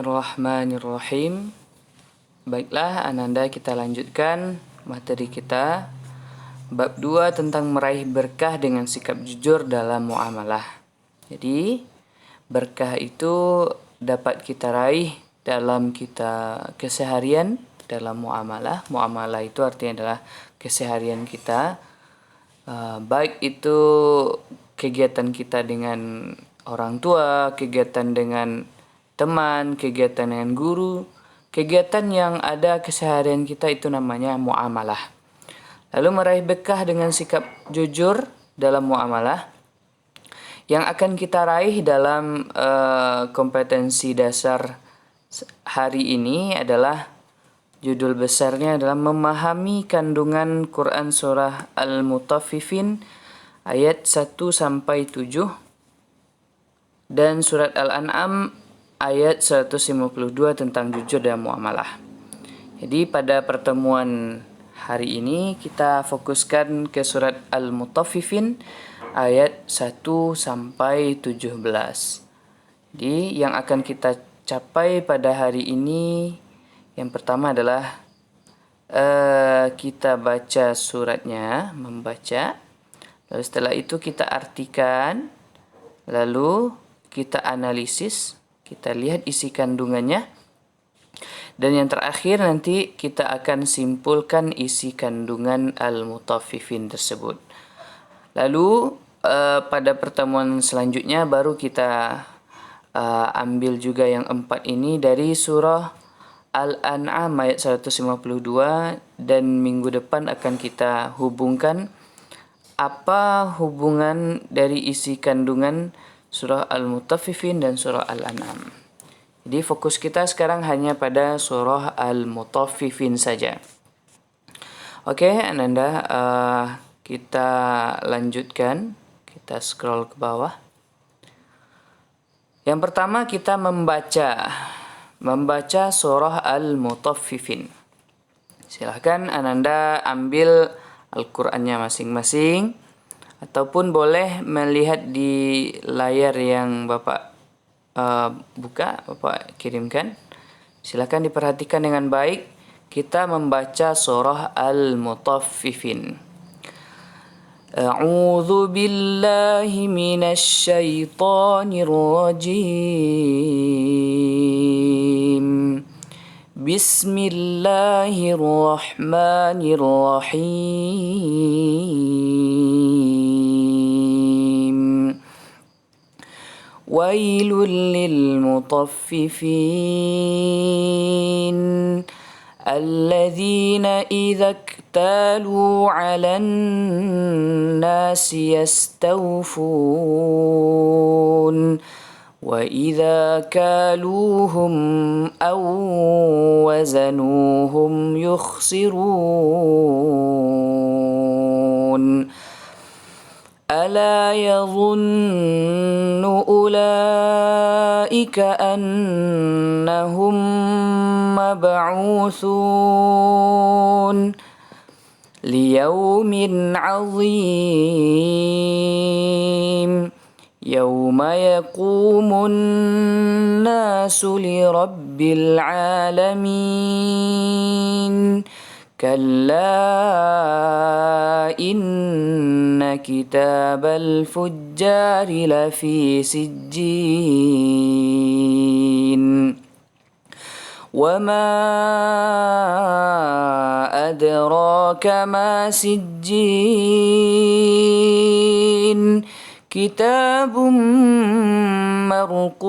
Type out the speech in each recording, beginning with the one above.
Bismillahirrahmanirrahim. Baiklah, Ananda, kita lanjutkan materi kita. Bab 2 tentang meraih berkah dengan sikap jujur dalam muamalah. Jadi, berkah itu dapat kita raih dalam kita keseharian dalam muamalah. Muamalah itu artinya adalah keseharian kita. Baik itu kegiatan kita dengan orang tua, kegiatan dengan teman, kegiatan dengan guru, kegiatan yang ada keseharian kita itu namanya muamalah. Lalu meraih berkah dengan sikap jujur dalam muamalah yang akan kita raih dalam kompetensi dasar hari ini adalah judul besarnya adalah memahami kandungan Quran surah Al-Mutaffifin ayat 1 sampai 7 dan surat Al-An'am ayat 152 tentang jujur dalam muamalah. Jadi pada pertemuan hari ini kita fokuskan ke surat Al-Mutaffifin ayat 1 sampai 17. Jadi yang akan kita capai pada hari ini yang pertama adalah kita baca suratnya, membaca. Lalu setelah itu kita artikan, lalu kita analisis, kita lihat isi kandungannya. Dan yang terakhir nanti kita akan simpulkan isi kandungan Al-Mutaffifin tersebut. Lalu pada pertemuan selanjutnya baru kita ambil juga yang 4 ini dari surah Al-An'am ayat 152 dan minggu depan akan kita hubungkan apa hubungan dari isi kandungan surah Al-Mutaffifin dan surah Al-An'am. Jadi fokus kita sekarang hanya pada surah Al-Mutaffifin saja. Oke, Ananda, kita lanjutkan. Kita scroll ke bawah. Yang pertama kita membaca surah Al-Mutaffifin. Silahkan Ananda ambil Al-Qur'annya masing-masing ataupun boleh melihat di layar yang Bapak buka, Bapak kirimkan. Silahkan diperhatikan dengan baik. Kita membaca surah Al-Mutaffifin. A'udzu billahi minasy syaithanir rajim. Bismillahirrahmanirrahim. Wailul lil mutaffifin alladzina idza iktalu 'alan nasi yastawfun wa idza kaluhum aw wazanuhum yukhsirun. Ala yadhunnu ulaika annahum mab'uthun liyaumin 'azim yawma yaqumun nasu lirabbil 'alamin. Kalla inna kitabal fujjari lafi sijjin. Wa ma adraka ma sijjin. Kitabun marqum.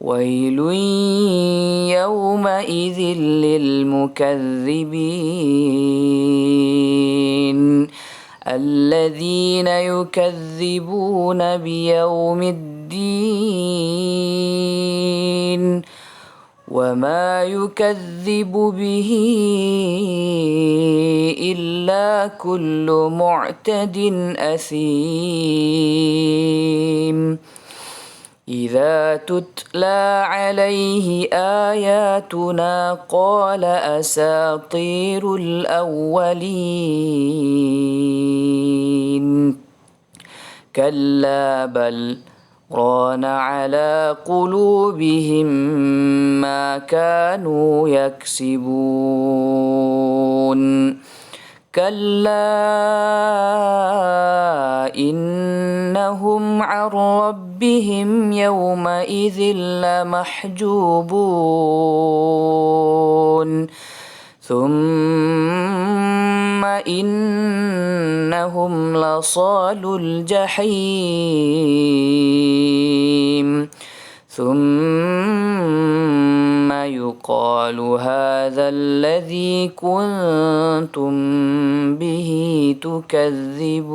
Wailun yawmaidzin lil mukazzibin alladzina yukadzibuna biyaumiddin wa ma yukadzibu bihi illa kullu mu'tadin athim. إذا تتلى عليه آياتنا قال أساطير الأولين كلا بل ران على قلوبهم ما كانوا يكسبون كلا إنهم عن ربهم يومئذ لمحجوبون ثم إنهم لصالو الجحيم ثم يقال هذا الذي كنتم به تكذبون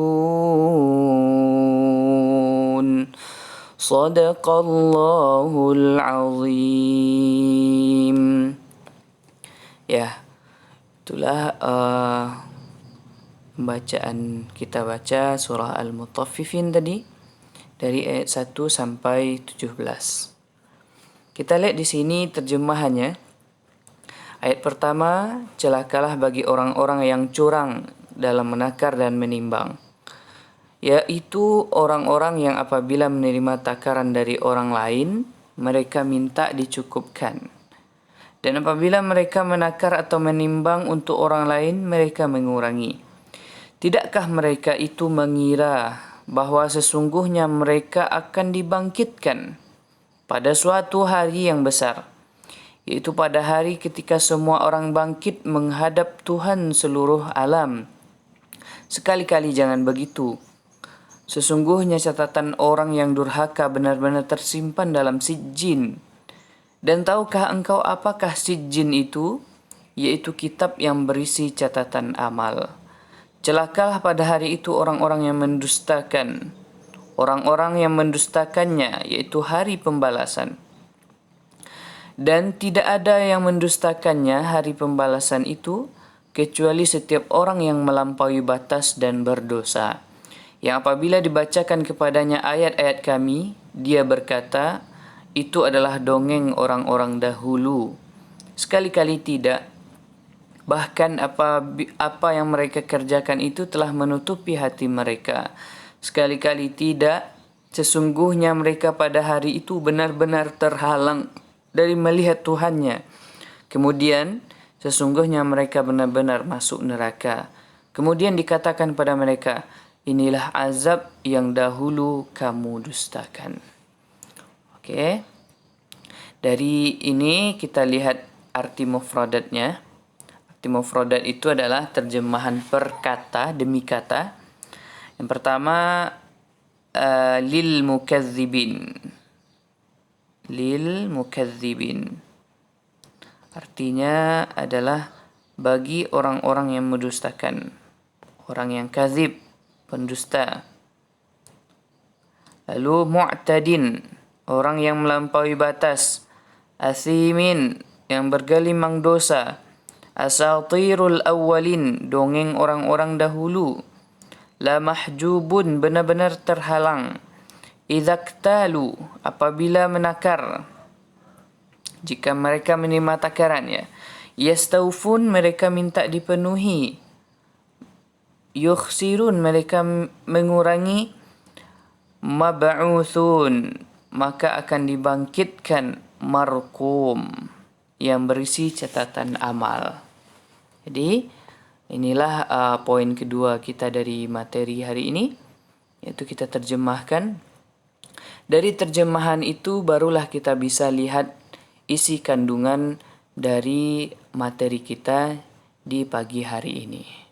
صدق الله العظيم. Ya, itulah bacaan kita baca surah Al-Mutaffifin tadi dari ayat 1 sampai 17. Kita lihat di sini terjemahannya. Ayat pertama, celakalah bagi orang-orang yang curang dalam menakar dan menimbang, yaitu orang-orang yang apabila menerima takaran dari orang lain, mereka minta dicukupkan. Dan apabila mereka menakar atau menimbang untuk orang lain, mereka mengurangi. Tidakkah mereka itu mengira bahwa sesungguhnya mereka akan dibangkitkan pada suatu hari yang besar, yaitu pada hari ketika semua orang bangkit menghadap Tuhan seluruh alam? Sekali-kali jangan begitu. Sesungguhnya catatan orang yang durhaka benar-benar tersimpan dalam sijjin. Dan tahukah engkau apakah sijjin itu? Yaitu kitab yang berisi catatan amal. Celakalah pada hari itu orang-orang yang mendustakan. Orang-orang yang mendustakannya, yaitu hari pembalasan. Dan tidak ada yang mendustakannya hari pembalasan itu, kecuali setiap orang yang melampaui batas dan berdosa. Yang apabila dibacakan kepadanya ayat-ayat kami, dia berkata, itu adalah dongeng orang-orang dahulu. Sekali-kali tidak. Bahkan apa yang mereka kerjakan itu telah menutupi hati mereka. Sekali-kali tidak. Sesungguhnya mereka pada hari itu benar-benar terhalang dari melihat Tuhannya. Kemudian sesungguhnya mereka benar-benar masuk neraka. Kemudian dikatakan pada mereka, inilah azab yang dahulu kamu dustakan. Oke. Dari ini kita lihat arti mufradatnya. Arti mufradat itu adalah terjemahan per kata demi kata. Yang pertama, lil mukadzibin. Lil mukadzibin. Artinya adalah bagi orang-orang yang mendustakan. Orang yang kadzib, pendusta. Lalu mu'tadin, orang yang melampaui batas. Asimin, yang bergelimang dosa. Asatirul awwalin, dongeng orang-orang dahulu. La mahjubun, benar-benar terhalang. Idzaktalu, apabila menakar. Jika mereka menerima takaran, ya. Yastaufun, mereka minta dipenuhi. Yukhsirun, mereka mengurangi. Mab'uthun, maka akan dibangkitkan. Marqum, yang berisi catatan amal. Jadi inilah poin kedua kita dari materi hari ini, yaitu kita terjemahkan. Dari terjemahan itu barulah kita bisa lihat isi kandungan dari materi kita di pagi hari ini.